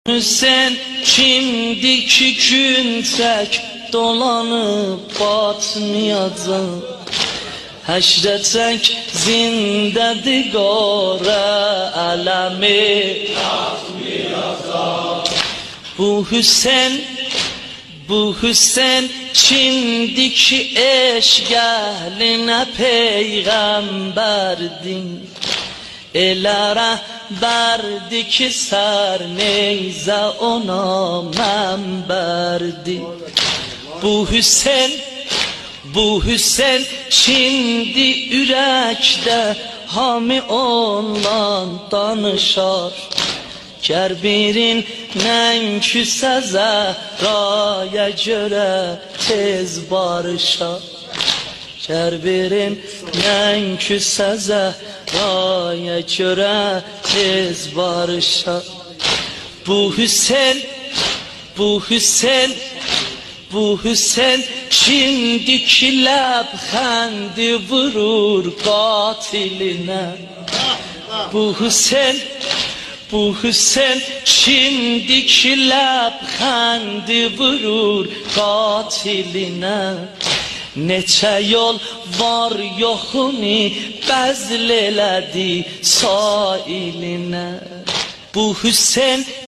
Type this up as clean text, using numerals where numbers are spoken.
Sen şimdiki gün tək dolanıb batmayacaq. Həşrətək zindədir qara ələmi atmayacaq. Bu Hüseyn şimdiki eşq əhlinə peyğəmbərdir. Elə rəhbərdi ki sər neyzə ona mənbərdi. Bu Hüseyn şimdi ürəkdə hamı ondan danışar. Gər birin nənküsə Zəhraya görə tez barışar. Gər birin nənküsə Zəhraya görə tez barışar. Bu Hüseyn şimdiki ləbxəndi vurur qatilinə. Bu Hüseyn şimdiki ləbxəndi vurur qatilinə. Neçə yol var yoxunu bəzl elədi sailinə. Bu Hüseyn